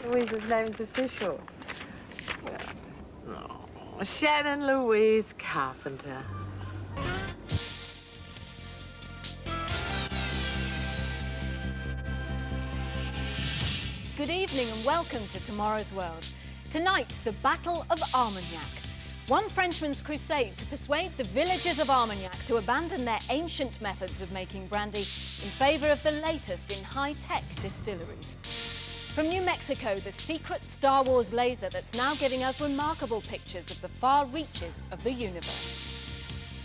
Louise's name's official. Oh, Shannon Louise Carpenter. Good evening and welcome to Tomorrow's World. Tonight, the Battle of Armagnac. One Frenchman's crusade to persuade the villagers of Armagnac to abandon their ancient methods of making brandy in favour of the latest in high-tech distilleries. From New Mexico, the secret Star Wars laser that's now giving us remarkable pictures of the far reaches of the universe.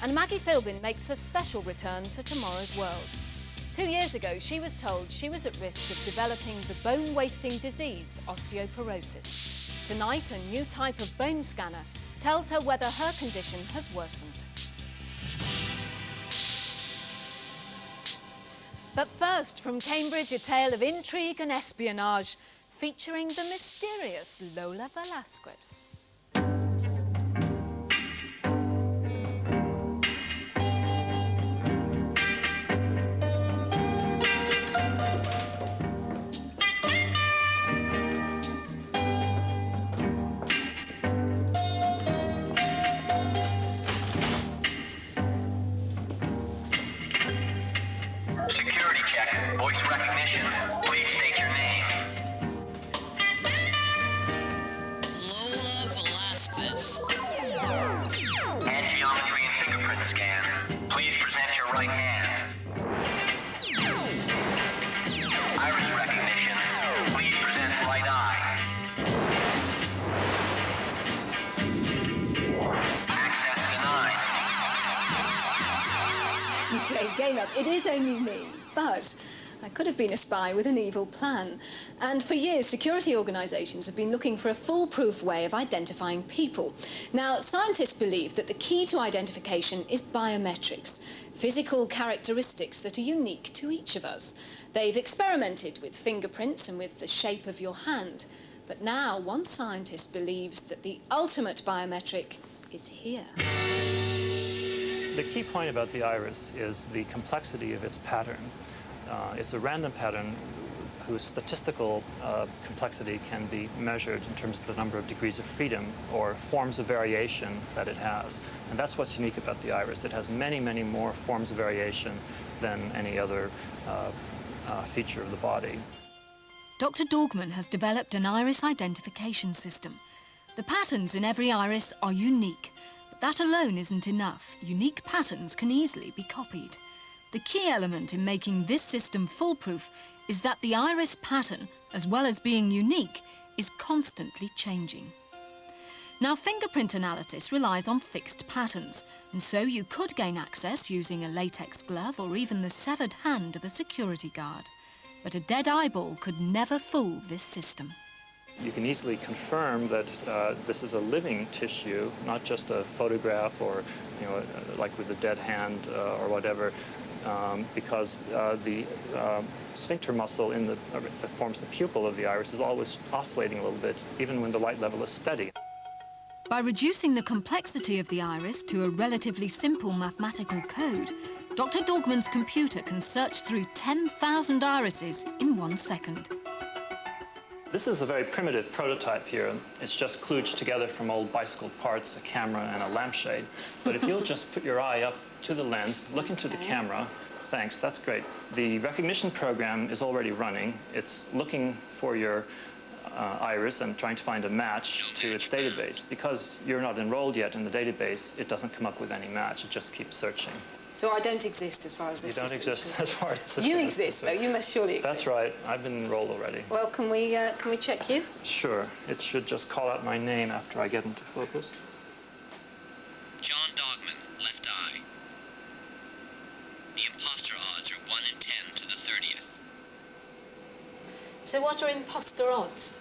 And Maggie Philbin makes a special return to Tomorrow's World. 2 years ago, she was told she was at risk of developing the bone-wasting disease, osteoporosis. Tonight, a new type of bone scanner tells her whether her condition has worsened. But first, from Cambridge, a tale of intrigue and espionage, featuring the mysterious Lola Velasquez. Security check. Voice recognition. Please state your name. Lola Velasquez. Hand geometry and fingerprint scan. Please present your right hand. Iris recognition. Please present right eye. Access denied. You play game up. It is only me, but I could have been a spy with an evil plan. And for years, security organisations have been looking for a foolproof way of identifying people. Now, scientists believe that the key to identification is biometrics, physical characteristics that are unique to each of us. They've experimented with fingerprints and with the shape of your hand. But now, one scientist believes that the ultimate biometric is here. The key point about the iris is the complexity of its pattern. It's a random pattern whose statistical complexity can be measured in terms of the number of degrees of freedom or forms of variation that it has. And that's what's unique about the iris. It has many, many more forms of variation than any other feature of the body. Dr. Dorgman has developed an iris identification system. The patterns in every iris are unique. That alone isn't enough. Unique patterns can easily be copied. The key element in making this system foolproof is that the iris pattern, as well as being unique, is constantly changing. Now, fingerprint analysis relies on fixed patterns, and so you could gain access using a latex glove or even the severed hand of a security guard. But a dead eyeball could never fool this system. You can easily confirm that this is a living tissue, not just a photograph or, like with a dead hand or whatever, because the sphincter muscle that forms the pupil of the iris is always oscillating a little bit, even when the light level is steady. By reducing the complexity of the iris to a relatively simple mathematical code, Dr. Dorgman's computer can search through 10,000 irises in 1 second. This is a very primitive prototype here. It's just kludged together from old bicycle parts, a camera, and a lampshade. But if you'll just put your eye up to the lens, look into the camera. Thanks, that's great. The recognition program is already running. It's looking for your iris and trying to find a match to its database. Because you're not enrolled yet in the database, it doesn't come up with any match. It just keeps searching. So I don't exist as far as this You don't exist as far as the system. You exist, though. You must surely exist. That's right. I've been enrolled already. Well, can we check you? Sure. It should just call out my name after I get into focus. John Dogman, left eye. The imposter odds are 1 in 10 to the 30th. So what are imposter odds?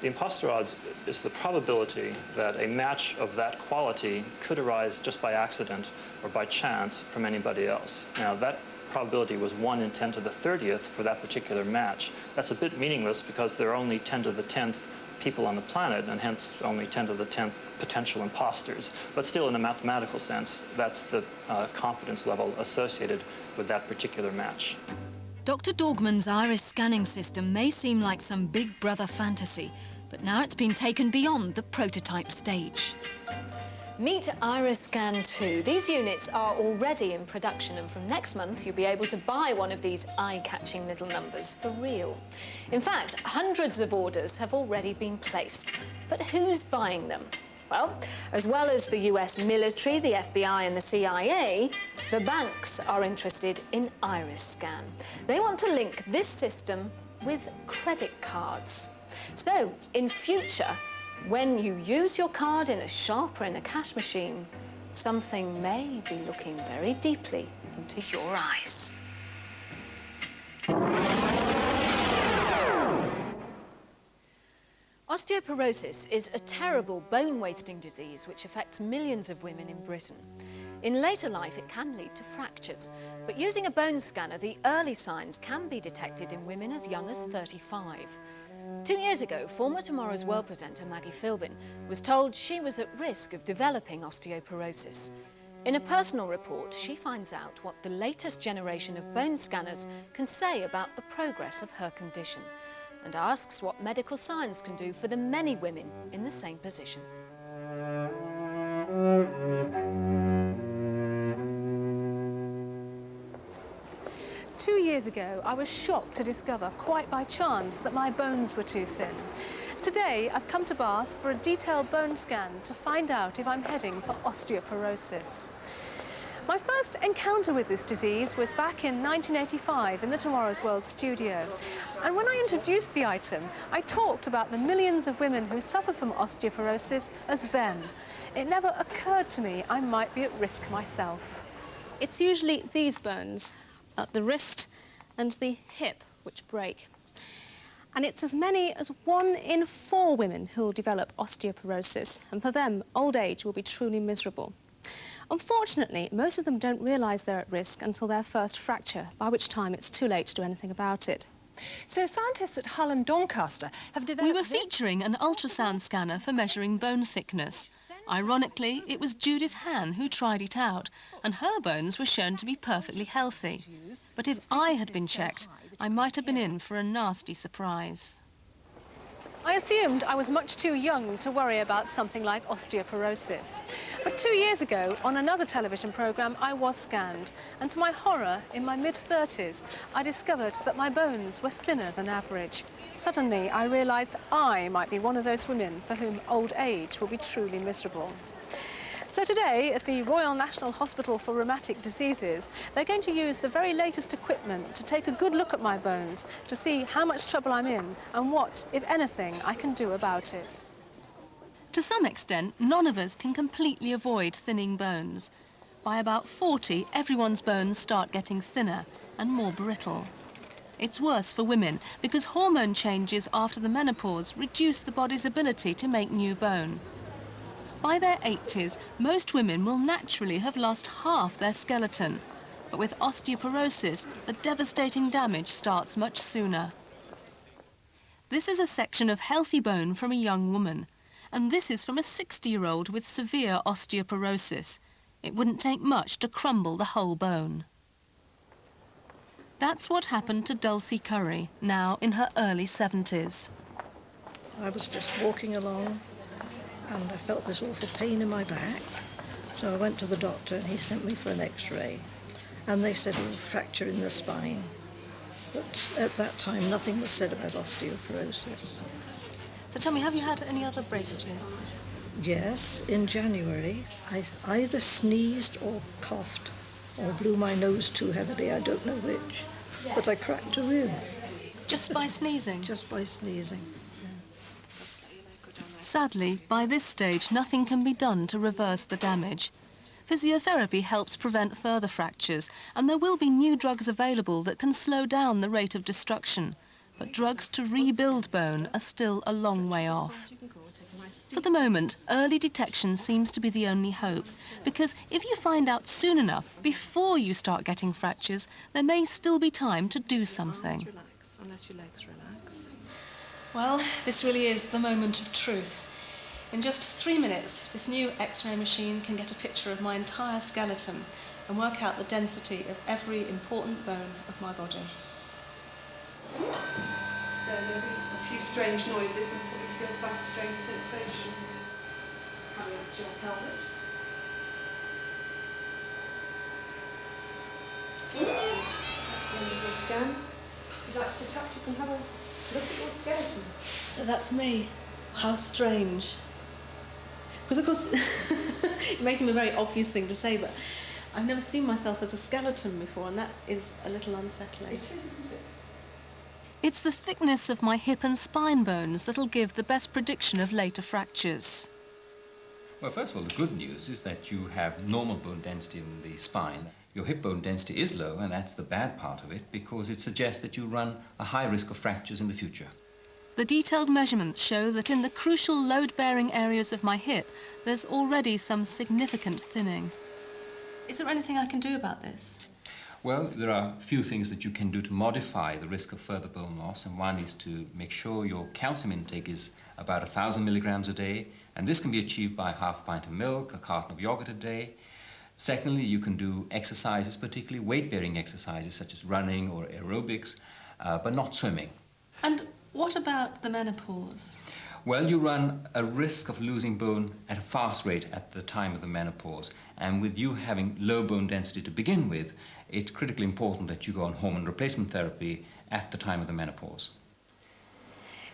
The imposter odds is the probability that a match of that quality could arise just by accident or by chance from anybody else. Now, that probability was 1 in 10 to the 30th for that particular match. That's a bit meaningless because there are only 10 to the 10th people on the planet, and hence only 10 to the 10th potential imposters. But still, in a mathematical sense, that's the confidence level associated with that particular match. Dr. Dorgman's iris scanning system may seem like some big brother fantasy, but now it's been taken beyond the prototype stage. Meet Iris Scan 2. These units are already in production, and from next month you'll be able to buy one of these eye-catching little numbers for real. In fact, hundreds of orders have already been placed. But who's buying them? Well as the US military, the FBI and the CIA, the banks are interested in Iris Scan. They want to link this system with credit cards. So, in future, when you use your card in a shop or in a cash machine, something may be looking very deeply into your eyes. Osteoporosis is a terrible bone-wasting disease which affects millions of women in Britain. In later life, it can lead to fractures, but using a bone scanner, the early signs can be detected in women as young as 35. 2 years ago, former Tomorrow's World presenter Maggie Philbin was told she was at risk of developing osteoporosis. In a personal report, she finds out what the latest generation of bone scanners can say about the progress of her condition, and asks what medical science can do for the many women in the same position. Two years ago, I was shocked to discover, quite by chance, that my bones were too thin. Today, I've come to Bath for a detailed bone scan to find out if I'm heading for osteoporosis. My first encounter with this disease was back in 1985 in the Tomorrow's World studio. And when I introduced the item, I talked about the millions of women who suffer from osteoporosis as them. It never occurred to me I might be at risk myself. It's usually these bones, at the wrist and the hip, which break. And it's as many as 1 in 4 women who will develop osteoporosis, and for them, old age will be truly miserable. Unfortunately, most of them don't realise they're at risk until their first fracture, by which time it's too late to do anything about it. So scientists at Hull and Doncaster have developed... We were featuring an ultrasound scanner for measuring bone thickness. Ironically, it was Judith Han who tried it out, and her bones were shown to be perfectly healthy. But if I had been checked, I might have been in for a nasty surprise. I assumed I was much too young to worry about something like osteoporosis. But 2 years ago, on another television programme, I was scanned. And to my horror, in my mid-30s, I discovered that my bones were thinner than average. Suddenly, I realised I might be one of those women for whom old age will be truly miserable. So today, at the Royal National Hospital for Rheumatic Diseases, they're going to use the very latest equipment to take a good look at my bones to see how much trouble I'm in and what, if anything, I can do about it. To some extent, none of us can completely avoid thinning bones. By about 40, everyone's bones start getting thinner and more brittle. It's worse for women because hormone changes after the menopause reduce the body's ability to make new bone. By their 80s, most women will naturally have lost half their skeleton. But with osteoporosis, the devastating damage starts much sooner. This is a section of healthy bone from a young woman. And this is from a 60-year-old with severe osteoporosis. It wouldn't take much to crumble the whole bone. That's what happened to Dulcie Curry, now in her early 70s. I was just walking along and I felt this awful pain in my back. So I went to the doctor and he sent me for an x-ray. And they said, oh, fracture in the spine. But at that time, nothing was said about osteoporosis. So tell me, have you had any other breakages? Yes, in January, I either sneezed or coughed or blew my nose too heavily, I don't know which. But I cracked a rib. Just by sneezing? Just by sneezing. Sadly, by this stage, nothing can be done to reverse the damage. Physiotherapy helps prevent further fractures, and there will be new drugs available that can slow down the rate of destruction. But drugs to rebuild bone are still a long way off. For the moment, early detection seems to be the only hope, because if you find out soon enough, before you start getting fractures, there may still be time to do something. Relax, and let your legs relax. Well, this really is the moment of truth. In just 3 minutes, this new X-ray machine can get a picture of my entire skeleton and work out the density of every important bone of my body. So there'll be a few strange noises and probably feel quite a strange sensation. It's coming up to your pelvis. That's the end of your scan. If you'd like to sit up, you can have a look at your skeleton. So that's me. How strange. Because of course, it may seem a very obvious thing to say, but I've never seen myself as a skeleton before, and that is a little unsettling. It is, isn't it? It's the thickness of my hip and spine bones that'll give the best prediction of later fractures. Well, first of all, the good news is that you have normal bone density in the spine. Your hip bone density is low, and that's the bad part of it, because it suggests that you run a high risk of fractures in the future. The detailed measurements show that in the crucial load-bearing areas of my hip, there's already some significant thinning. Is there anything I can do about this? Well, there are a few things that you can do to modify the risk of further bone loss, and one is to make sure your calcium intake is about 1,000 milligrams a day, and this can be achieved by half a pint of milk, a carton of yogurt a day. Secondly, you can do exercises, particularly weight-bearing exercises such as running or aerobics, but not swimming. And what about the menopause? Well, you run a risk of losing bone at a fast rate at the time of the menopause, and with you having low bone density to begin with, it's critically important that you go on hormone replacement therapy at the time of the menopause.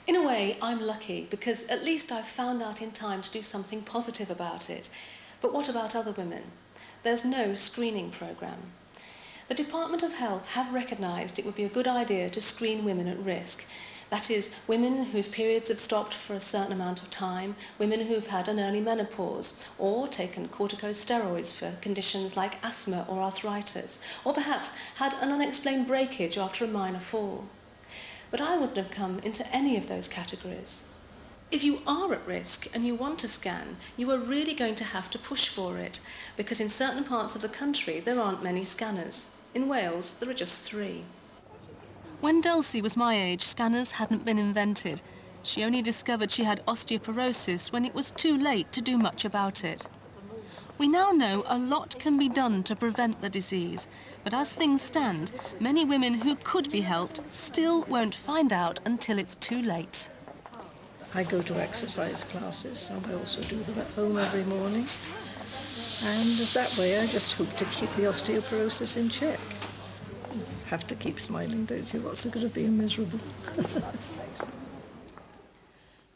In a way, I'm lucky, because at least I've found out in time to do something positive about it. But what about other women? There's no screening programme. The Department of Health have recognised it would be a good idea to screen women at risk. That is, women whose periods have stopped for a certain amount of time, women who've had an early menopause, or taken corticosteroids for conditions like asthma or arthritis, or perhaps had an unexplained breakage after a minor fall. But I wouldn't have come into any of those categories. If you are at risk and you want to scan, you are really going to have to push for it, because in certain parts of the country there aren't many scanners. In Wales, there are just 3. When Dulcie was my age, scanners hadn't been invented. She only discovered she had osteoporosis when it was too late to do much about it. We now know a lot can be done to prevent the disease, but as things stand, many women who could be helped still won't find out until it's too late. I go to exercise classes, and I also do them at home every morning. And that way I just hope to keep the osteoporosis in check. Have to keep smiling, don't you? What's the good of being miserable?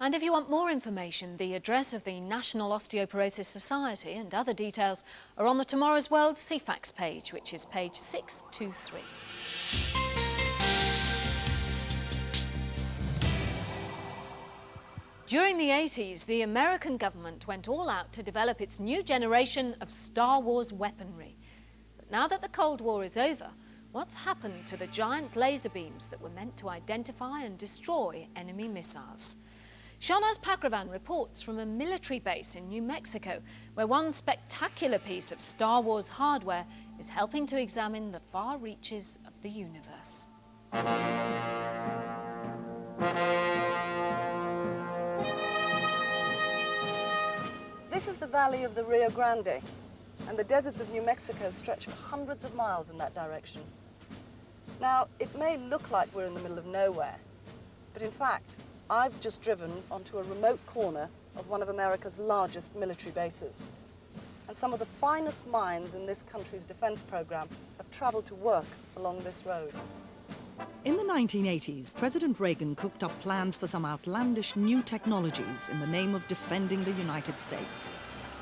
And if you want more information, the address of the National Osteoporosis Society and other details are on the Tomorrow's World CFAX page, which is page 623. During the 80s, the American government went all out to develop its new generation of Star Wars weaponry. But now that the Cold War is over, what's happened to the giant laser beams that were meant to identify and destroy enemy missiles? Shahnaz Pakravan reports from a military base in New Mexico, where one spectacular piece of Star Wars hardware is helping to examine the far reaches of the universe. This is the valley of the Rio Grande, and the deserts of New Mexico stretch for hundreds of miles in that direction. Now, it may look like we're in the middle of nowhere, but in fact, I've just driven onto a remote corner of one of America's largest military bases. And some of the finest minds in this country's defense program have traveled to work along this road. In the 1980s, President Reagan cooked up plans for some outlandish new technologies in the name of defending the United States.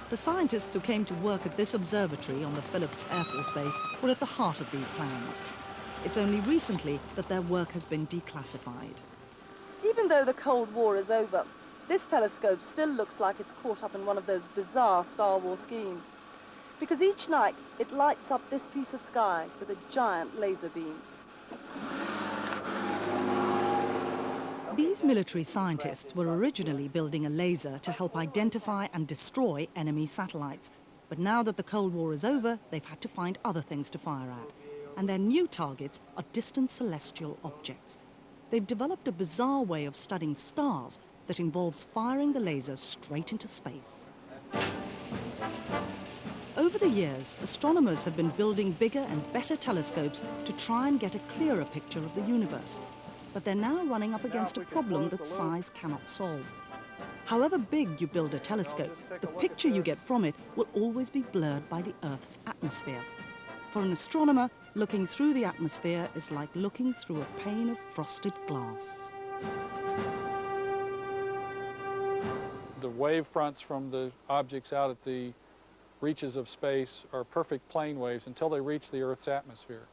The scientists who came to work at this observatory on the Phillips Air Force Base were at the heart of these plans. It's only recently that their work has been declassified. Even though the Cold War is over, this telescope still looks like it's caught up in one of those bizarre Star Wars schemes. Because each night, it lights up this piece of sky with a giant laser beam. These military scientists were originally building a laser to help identify and destroy enemy satellites. But now that the Cold War is over, they've had to find other things to fire at. And their new targets are distant celestial objects. They've developed a bizarre way of studying stars that involves firing the laser straight into space. Over the years, astronomers have been building bigger and better telescopes to try and get a clearer picture of the universe. But they're now running up against a problem that size cannot solve. However big you build a telescope, the picture you get from it will always be blurred by the Earth's atmosphere. For an astronomer, looking through the atmosphere is like looking through a pane of frosted glass. The wave fronts from the objects out at the reaches of space are perfect plane waves until they reach the Earth's atmosphere.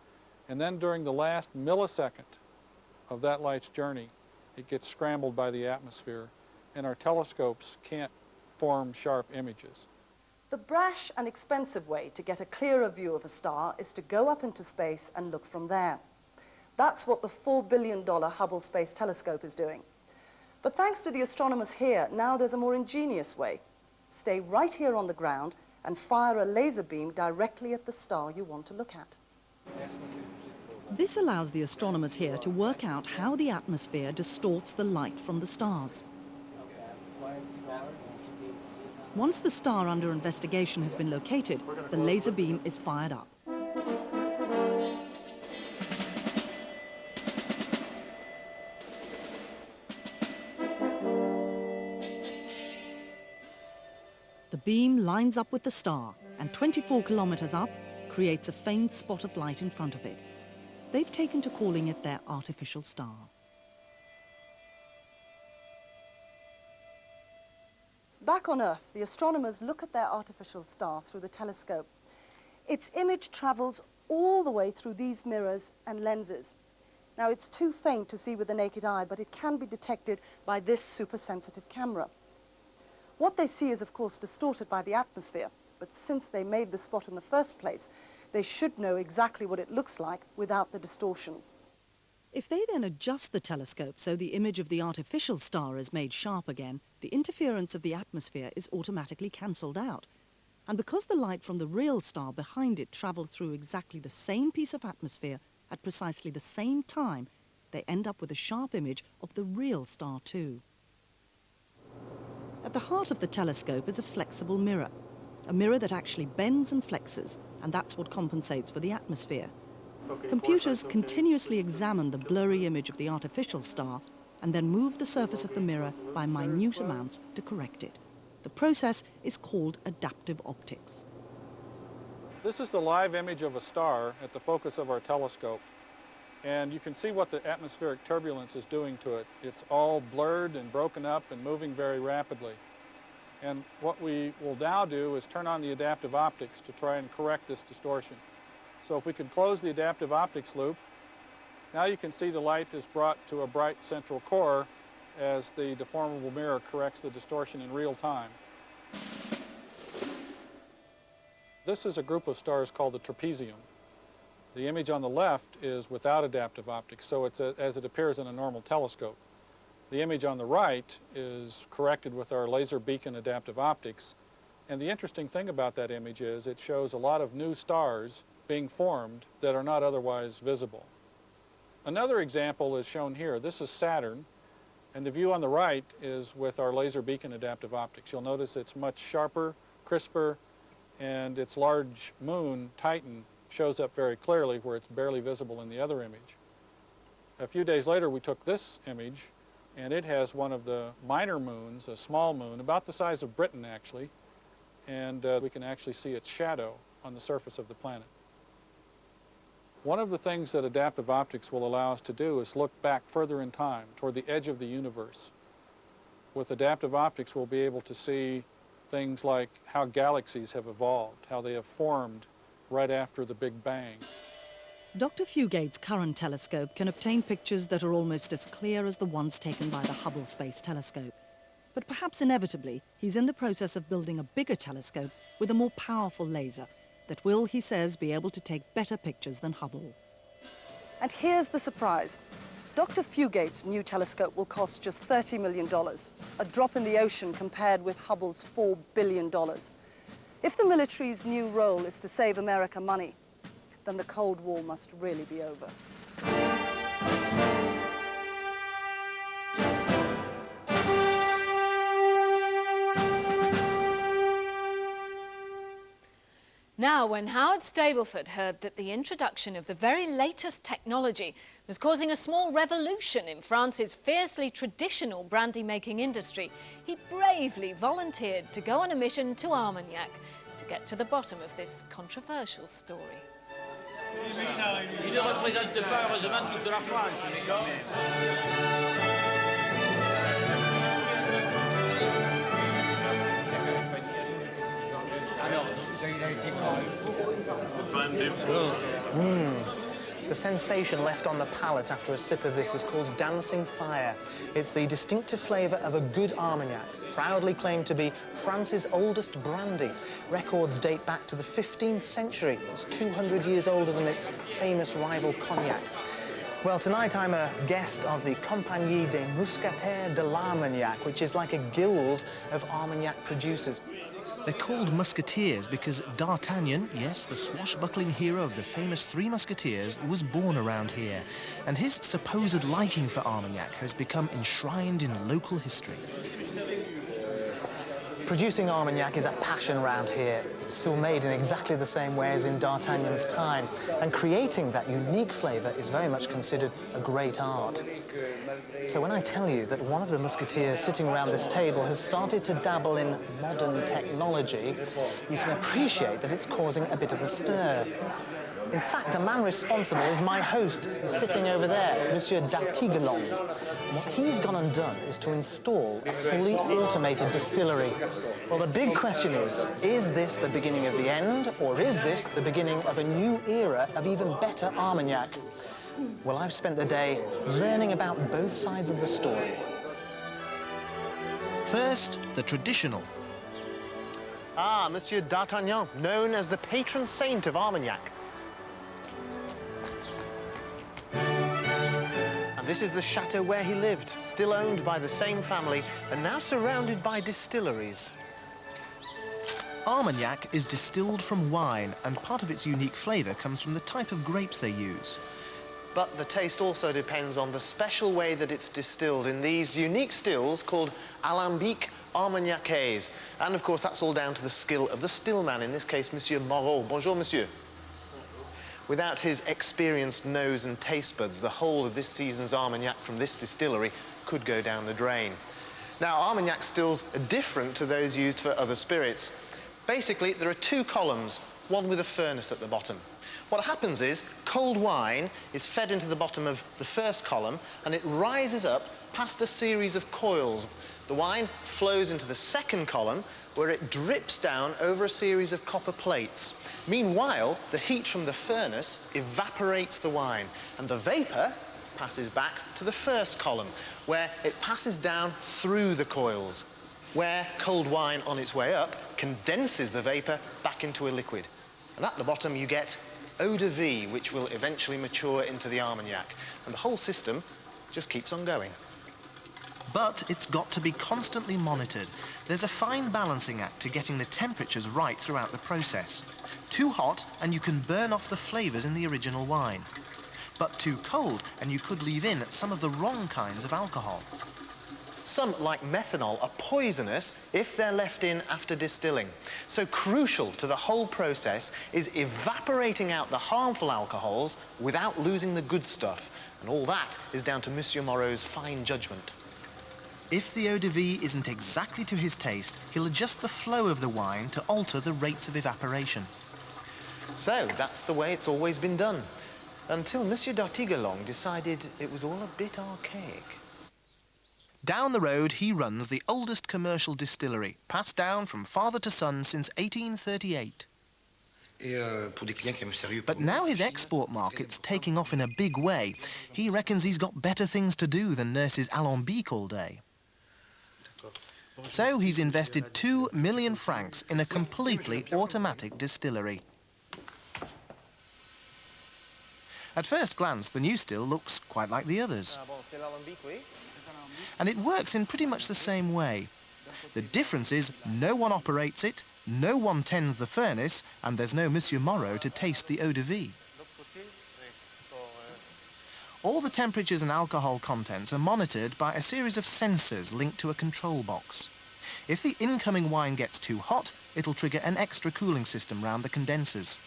And then during the last millisecond of that light's journey, it gets scrambled by the atmosphere, and our telescopes can't form sharp images. The brash and expensive way to get a clearer view of a star is to go up into space and look from there. That's what the $4 billion Hubble Space Telescope is doing. But thanks to the astronomers here, now there's a more ingenious way. Stay right here on the ground and fire a laser beam directly at the star you want to look at. This allows the astronomers here to work out how the atmosphere distorts the light from the stars. Once the star under investigation has been located, the laser beam is fired up. The beam lines up with the star and 24 kilometers up creates a faint spot of light in front of it. They've taken to calling it their artificial star. Back on Earth, the astronomers look at their artificial star through the telescope. Its image travels all the way through these mirrors and lenses. Now, it's too faint to see with the naked eye, but it can be detected by this super-sensitive camera. What they see is, of course, distorted by the atmosphere, but since they made the spot in the first place, they should know exactly what it looks like without the distortion. If they then adjust the telescope so the image of the artificial star is made sharp again, the interference of the atmosphere is automatically cancelled out. And because the light from the real star behind it travels through exactly the same piece of atmosphere at precisely the same time, they end up with a sharp image of the real star too. At the heart of the telescope is a flexible mirror, a mirror that actually bends and flexes, and that's what compensates for the atmosphere. Computers continuously examine the blurry image of the artificial star and then move the surface of the mirror by minute amounts to correct it. The process is called adaptive optics. This is the live image of a star at the focus of our telescope, and you can see what the atmospheric turbulence is doing to it. It's all blurred and broken up and moving very rapidly. And what we will now do is turn on the adaptive optics to try and correct this distortion. So if we can close the adaptive optics loop, now you can see the light is brought to a bright central core as the deformable mirror corrects the distortion in real time. This is a group of stars called the trapezium. The image on the left is without adaptive optics, so it's as it appears in a normal telescope. The image on the right is corrected with our laser beacon adaptive optics. And the interesting thing about that image is it shows a lot of new stars being formed that are not otherwise visible. Another example is shown here. This is Saturn, and the view on the right is with our laser beacon adaptive optics. You'll notice it's much sharper, crisper, and its large moon, Titan, shows up very clearly where it's barely visible in the other image. A few days later, we took this image, and it has one of the minor moons, a small moon, about the size of Britain, actually, and we can actually see its shadow on the surface of the planet. One of the things that adaptive optics will allow us to do is look back further in time, toward the edge of the universe. With adaptive optics, we'll be able to see things like how galaxies have evolved, how they have formed right after the Big Bang. Dr. Fugate's current telescope can obtain pictures that are almost as clear as the ones taken by the Hubble Space Telescope. But perhaps inevitably, he's in the process of building a bigger telescope with a more powerful laser that will, he says, be able to take better pictures than Hubble. And here's the surprise. Dr. Fugate's new telescope will cost just $30 million, a drop in the ocean compared with Hubble's $4 billion. If the military's new role is to save America money, then the Cold War must really be over. Now, when Howard Stableford heard that the introduction of the very latest technology was causing a small revolution in France's fiercely traditional brandy-making industry, he bravely volunteered to go on a mission to Armagnac to get to the bottom of this controversial story. Il ne représente pas heureusement toute la France, mais quand même. The sensation left on the palate after a sip of this is called dancing fire. It's the distinctive flavour of a good Armagnac, proudly claimed to be France's oldest brandy. Records date back to the 15th century. It's 200 years older than its famous rival cognac. Well, tonight I'm a guest of the Compagnie des Mousquetaires de l'Armagnac, which is like a guild of Armagnac producers. They're called Musketeers because D'Artagnan, yes, the swashbuckling hero of the famous Three Musketeers, was born around here, and his supposed liking for Armagnac has become enshrined in local history. Producing Armagnac is a passion around here. It's still made in exactly the same way as in D'Artagnan's time, and creating that unique flavour is very much considered a great art. So when I tell you that one of the musketeers sitting around this table has started to dabble in modern technology, you can appreciate that it's causing a bit of a stir. In fact, the man responsible is my host, who's sitting over there, Monsieur d'Artigalon. What he's gone and done is to install a fully automated distillery. Well, the big question is this the beginning of the end, or is this the beginning of a new era of even better Armagnac? Well, I've spent the day learning about both sides of the story. First, the traditional. Ah, Monsieur d'Artagnan, known as the patron saint of Armagnac. And this is the chateau where he lived, still owned by the same family and now surrounded by distilleries. Armagnac is distilled from wine, and part of its unique flavour comes from the type of grapes they use. But the taste also depends on the special way that it's distilled in these unique stills called alambics armagnacais. And of course, that's all down to the skill of the stillman, in this case, Monsieur Moreau. Bonjour, monsieur. Without his experienced nose and taste buds, the whole of this season's Armagnac from this distillery could go down the drain. Now, Armagnac stills are different to those used for other spirits. Basically, there are two columns, one with a furnace at the bottom. What happens is cold wine is fed into the bottom of the first column and it rises up past a series of coils. The wine flows into the second column where it drips down over a series of copper plates. Meanwhile, the heat from the furnace evaporates the wine and the vapour passes back to the first column where it passes down through the coils, where cold wine on its way up condenses the vapour back into a liquid. And at the bottom you get eau de vie, which will eventually mature into the Armagnac. And the whole system just keeps on going. But it's got to be constantly monitored. There's a fine balancing act to getting the temperatures right throughout the process. Too hot and you can burn off the flavours in the original wine. But too cold and you could leave in some of the wrong kinds of alcohol. Some, like methanol, are poisonous if they're left in after distilling. So crucial to the whole process is evaporating out the harmful alcohols without losing the good stuff. And all that is down to Monsieur Moreau's fine judgment. If the eau de vie isn't exactly to his taste, he'll adjust the flow of the wine to alter the rates of evaporation. So that's the way it's always been done, until Monsieur d'Artigalon decided it was all a bit archaic. Down the road, he runs the oldest commercial distillery, passed down from father to son since 1838. But now his export market's taking off in a big way. He reckons he's got better things to do than nurse his alambic all day. So he's invested 2 million francs in a completely automatic distillery. At first glance, the new still looks quite like the others. And it works in pretty much the same way. The difference is no one operates it, no one tends the furnace, and there's no Monsieur Moreau to taste the eau de vie. All the temperatures and alcohol contents are monitored by a series of sensors linked to a control box. If the incoming wine gets too hot, it'll trigger an extra cooling system round the condensers.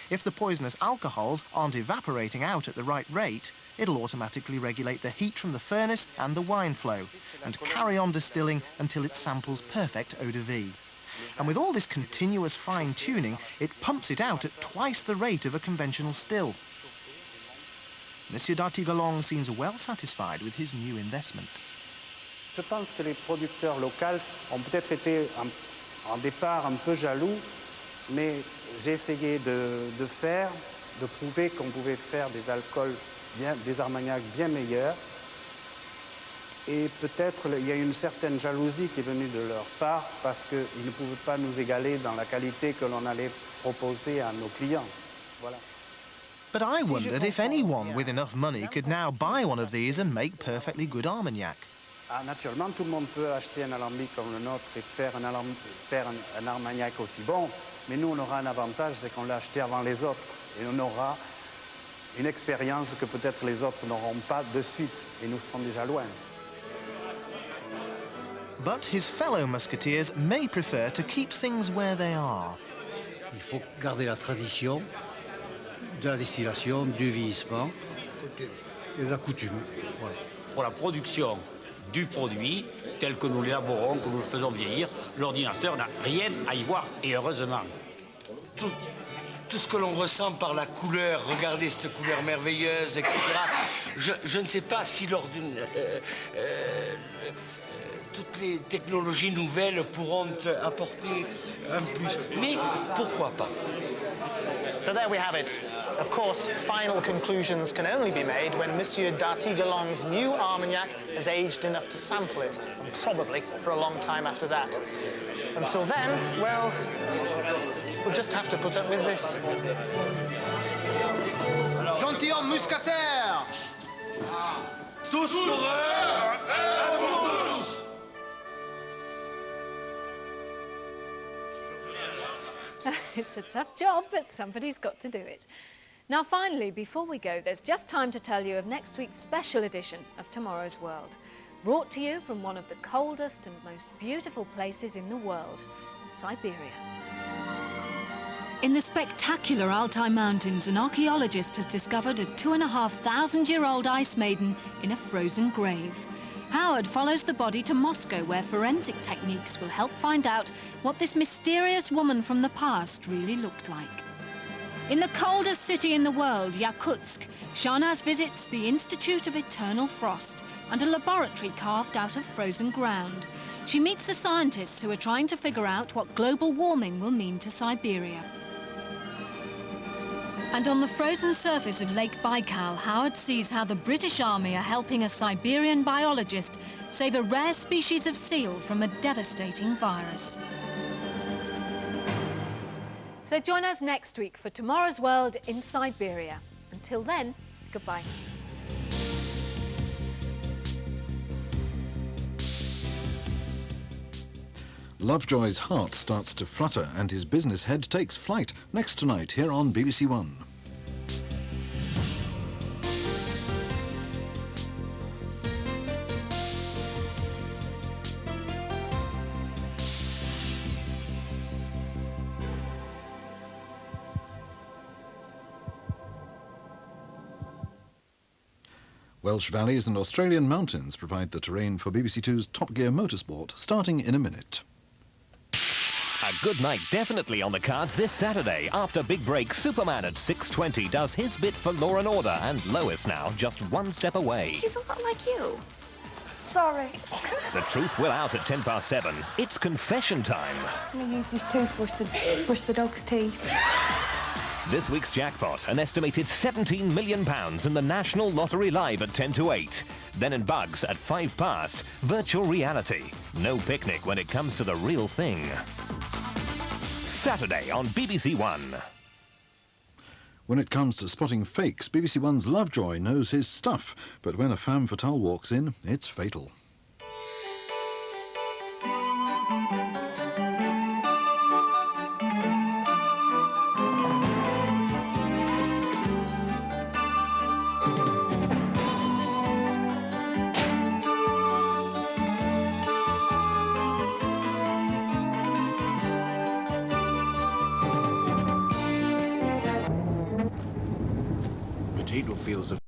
If the poisonous alcohols aren't evaporating out at the right rate, it'll automatically regulate the heat from the furnace and the wine flow, and carry on distilling until it samples perfect eau de vie. And with all this continuous fine-tuning, it pumps it out at twice the rate of a conventional still. Monsieur d'Artigalon seems well satisfied with his new investment. Je pense que les producteurs locaux ont peut-être été en départ un peu jaloux, mais j'ai essayé de prouver qu'on pouvait faire des alcools, des armagnacs bien meilleurs. Et peut-être il y a une certaine jalousie qui est venue de leur part parce qu'ils ne pouvaient pas nous égaler dans la qualité que l'on allait proposer à nos clients. Voilà. But I wondered if anyone with enough money could now buy one of these and make perfectly good Armagnac. Ah, naturellement, tout le monde peut acheter un alambic comme le nôtre et faire un Armagnac aussi bon, mais nous, on aura un avantage, c'est qu'on l'a acheté avant les autres. Et on aura une expérience que peut-être les autres n'auront pas de suite, et nous serons déjà loin. But his fellow musketeers may prefer to keep things where they are. Il faut garder la tradition de la distillation, du vieillissement et de la coutume. Voilà. Pour la production du produit, tel que nous l'élaborons, que nous le faisons vieillir, l'ordinateur n'a rien à y voir, et heureusement. Tout ce que l'on ressent par la couleur, regardez cette couleur merveilleuse, etc. Je ne sais pas si lors d'une... toutes les technologies nouvelles pourront apporter un plus. Mais pourquoi pas? So there we have it. Of course, final conclusions can only be made when Monsieur d'Artigalon's new Armagnac has aged enough to sample it, and probably for a long time after that. Until then, well, we'll just have to put up with this. Gentilhomme mousquetaire! Tous pour un pour tous! It's a tough job, but somebody's got to do it. Now, finally, before we go, there's just time to tell you of next week's special edition of Tomorrow's World, brought to you from one of the coldest and most beautiful places in the world, Siberia. In the spectacular Altai Mountains, an archaeologist has discovered a 2,500-year-old ice maiden in a frozen grave. Howard follows the body to Moscow, where forensic techniques will help find out what this mysterious woman from the past really looked like. In the coldest city in the world, Yakutsk, Shahnaz visits the Institute of Eternal Frost and a laboratory carved out of frozen ground. She meets the scientists who are trying to figure out what global warming will mean to Siberia. And on the frozen surface of Lake Baikal, Howard sees how the British Army are helping a Siberian biologist save a rare species of seal from a devastating virus. So join us next week for Tomorrow's World in Siberia. Until then, goodbye. Lovejoy's heart starts to flutter and his business head takes flight next tonight here on BBC1. Welsh valleys and Australian mountains provide the terrain for BBC2's Top Gear Motorsport, starting in a minute. A good night definitely on the cards this Saturday. After Big Break, Superman at 6:20 does his bit for law and order, and Lois now just one step away. He's a lot like you. Sorry. The truth will out at 7:10. It's confession time. I'm going to use this toothbrush to brush the dog's teeth. This week's jackpot, an estimated £17 million in the National Lottery Live at 8:10. Then in Bugs at 5 past, virtual reality. No picnic when it comes to the real thing. Saturday on BBC1. When it comes to spotting fakes, BBC1's Lovejoy knows his stuff, but when a femme fatale walks in, it's fatal. fields of